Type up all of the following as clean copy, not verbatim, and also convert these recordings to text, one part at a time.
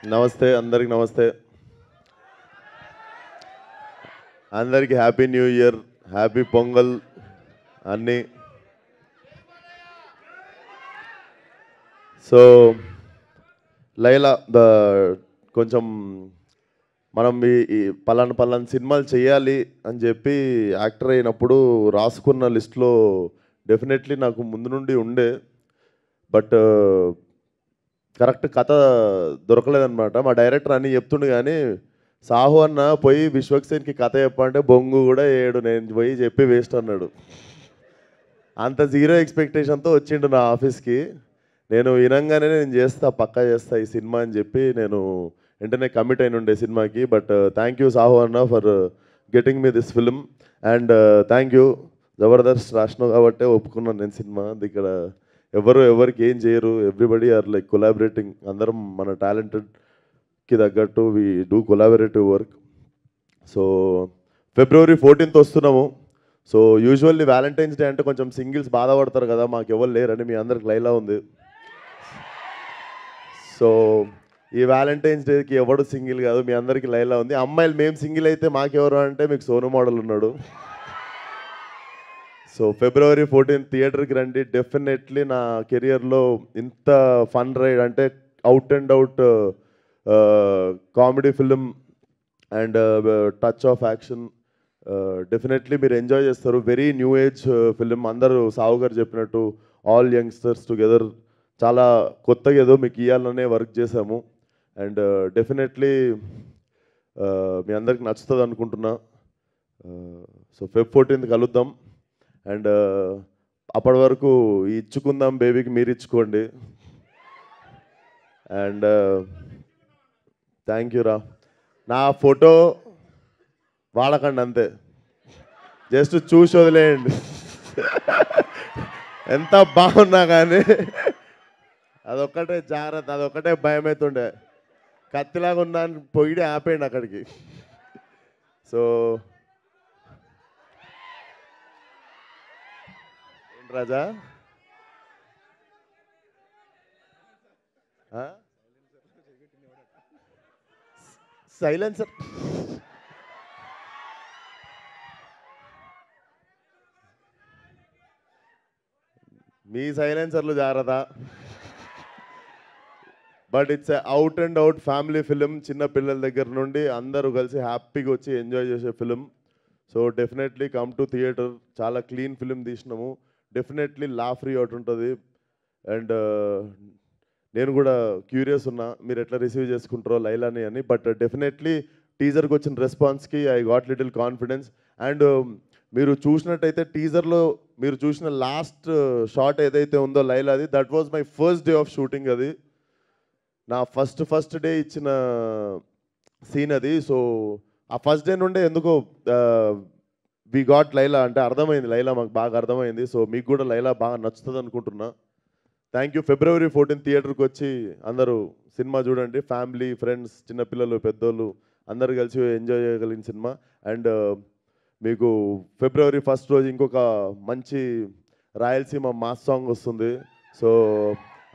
నమస్తే అందరికి నమస్తే అందరికి happy new year happy pongal అన్నీ సో లైలా ద కొంచెం మనం ఈ పలానా పలానా సినిమాలు చేయాలి అని చెప్పి యాక్టర్ అయినప్పుడు రాసుకున్న లిస్ట్లో డెఫినెట్లీ నాకు ముందు నుండి ఉండే బట్ కరెక్ట్ కథ దొరకలేదన్నమాట మా డైరెక్టర్ అని చెప్తుండే కానీ సాహు అన్న పోయి విశ్వక్సేన్కి కథ చెప్పంటే బొంగు కూడా ఏడు నేను పోయి చెప్పి వేస్ట్ అన్నాడు అంత జీరో ఎక్స్పెక్టేషన్తో వచ్చిండు నా ఆఫీస్కి నేను వినంగానే నేను చేస్తా పక్కా చేస్తా ఈ సినిమా అని చెప్పి నేను వెంటనే కమిట్ అయిన ఉండే సినిమాకి బట్ థ్యాంక్ యూ సాహు అన్న for getting me this film and thank you జబర్దస్త్ రాసినావు కాబట్టే ఒప్పుకున్నాను నేను సినిమా ఇక్కడ ఎవరికి ఏం చేయరు ఎవ్రీబడి ఆర్ లైక్ కొలాబరేటింగ్ అందరం మన టాలెంటెడ్కి తగ్గట్టు we do collaborative work so February 14th వస్తున్నాము సో యూజువల్లీ వ్యాలంటైన్స్ డే అంటే కొంచెం సింగిల్స్ బాధపడతారు కదా మాకు ఎవరు లేరని మీ అందరికి లైలా ఉంది సో ఈ వ్యాలంటైన్స్ డేకి ఎవడు సింగిల్ కాదు మీ అందరికీ లైలా ఉంది అమ్మాయిలు మేము సింగిల్ అయితే మాకెవరు అంటే మీకు సోను మోడల్ ఉన్నాడు సో ఫిబ్రవరి 14th థియేటర్కి రండి డెఫినెట్లీ నా కెరియర్లో ఇంత ఫన్ రైడ్ అంటే out and out comedy film and touch of action definitely మీరు ఎంజాయ్ చేస్తారు వెరీ న్యూ ఏజ్ ఫిలిం అందరూ సావు గారు చెప్పినట్టు ఆల్ యంగ్స్టర్స్ టుగెదర్ చాలా కొత్తగా ఏదో మీకు ఇవ్వాలనే వర్క్ చేశాము అండ్ డెఫినెట్లీ మీ అందరికి నచ్చుతుంది అనుకుంటున్నా సో ఫెబ్ 14th కలుద్దాం అండ్ అప్పటి వరకు ఇచ్చుకుందాం బేబీకి మీరు ఇచ్చుకోండి అండ్ థ్యాంక్ యూ రా నా ఫోటో వాడకండి అంతే జస్ట్ చూసి వదిలేయండి ఎంత బాగున్నా కానీ అదొక్కటే జాగ్రత్త అదొక్కటే భయం అవుతుండే కత్తిలాగా ఉన్నాను పొయ్యి ఆపేయండి అక్కడికి సో రాజా సైలెన్సర్ మీ సైలెన్సర్లు జాగ్రత్త but it's out and out family film చిన్న పిల్లల దగ్గర నుండి అందరూ కలిసి హ్యాపీగా వచ్చి ఎంజాయ్ చేసే film so definitely come to theatre చాలా క్లీన్ ఫిలిం తీసినాము డెఫినెట్లీ లా ఫ్రీ అవుట్ ఉంటుంది అండ్ నేను కూడా క్యూరియస్ ఉన్నా మీరు ఎట్లా రిసీవ్ చేసుకుంటారో లైలాని అని బట్ డెఫినెట్లీ టీజర్కి వచ్చిన రెస్పాన్స్కి I got little confidence and మీరు చూసినట్టయితే టీజర్లో మీరు చూసిన లాస్ట్ షాట్ ఏదైతే ఉందో లైలాది that was my first day of shooting అది నా ఫస్ట్ డే ఇచ్చిన సీన్ అది సో ఆ ఫస్ట్ డే నుండే ఎందుకో వి గాట్ లైలా అంటే అర్థమైంది లైలా మాకు బాగా అర్థమైంది సో మీకు కూడా లైలా బాగా నచ్చుతుంది అనుకుంటున్నా థ్యాంక్ యూ ఫిబ్రవరి 14th థియేటర్కి వచ్చి అందరూ సినిమా చూడండి ఫ్యామిలీ ఫ్రెండ్స్ చిన్నపిల్లలు పెద్దోళ్ళు అందరు కలిసి ఎంజాయ్ చేయగలిగిన సినిమా అండ్ మీకు ఫిబ్రవరి 1st రోజు ఇంకొక మంచి రాయలసీమ మాస్ సాంగ్ వస్తుంది సో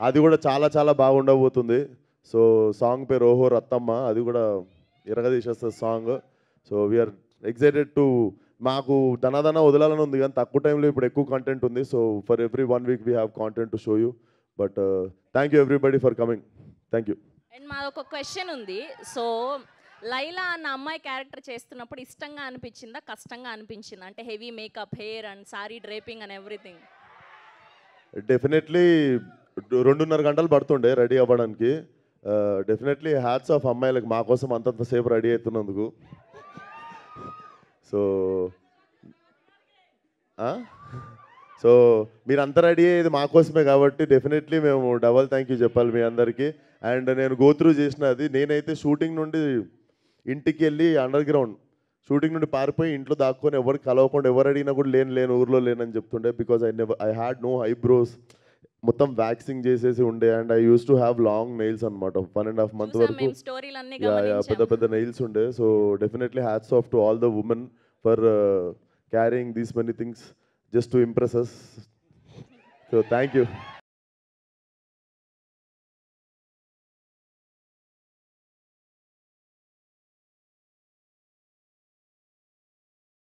అది కూడా చాలా చాలా బాగుండబోతుంది సో సాంగ్ పేరు ఓహో రత్తమ్మ అది కూడా ఇరగదీసేస్తుంది song so we are excited to మాకు ధనాధన వదలాలని ఉంది కానీ తక్కువ టైంలో ఇప్పుడు ఎక్కువ కంటెంట్ ఉంది so for every 1 week we have content to show you but thank you everybody for coming thank you and మాదొక క్వశ్చన్ ఉంది సో లైలా అన్న అమ్మాయి క్యారెక్టర్ చేస్తున్నప్పుడు ఇష్టంగా అనిపించిందా కష్టంగా అనిపించిందా అంటే heavy makeup hair and sari draping and everything definitely 2.5 గంటలు పడుతుండే రెడీ అవ్వడానికి డెఫినెట్లీ హ్యాట్స్ ఆఫ్ అమ్మాయిలకు మా కోసం అంతంతసేపు రెడీ అవుతున్నందుకు సో సో మీరు అంతా రెడీ అయ్యేది మా కోసమే కాబట్టి డెఫినెట్లీ మేము డబల్ థ్యాంక్ యూ చెప్పాలి మీ అందరికీ అండ్ నేను గోత్రూ చేసినది నేనైతే షూటింగ్ నుండి ఇంటికి వెళ్ళి అండర్ గ్రౌండ్ షూటింగ్ నుండి పారిపోయి ఇంట్లో దాక్కొని ఎవరు కలవకుండా ఎవరు అడిగినా కూడా లేను ఊర్లో లేనని చెప్తుండే because I had no eyebrows మొత్తం వ్యాక్సింగ్ చేసేసి ఉండే and I use to have long nails అనమాట 1.5 months వరకు పెద్ద పెద్ద నెయిల్స్ ఉండే so definitely hats off to all the women for carrying these many things just to impress us so thank you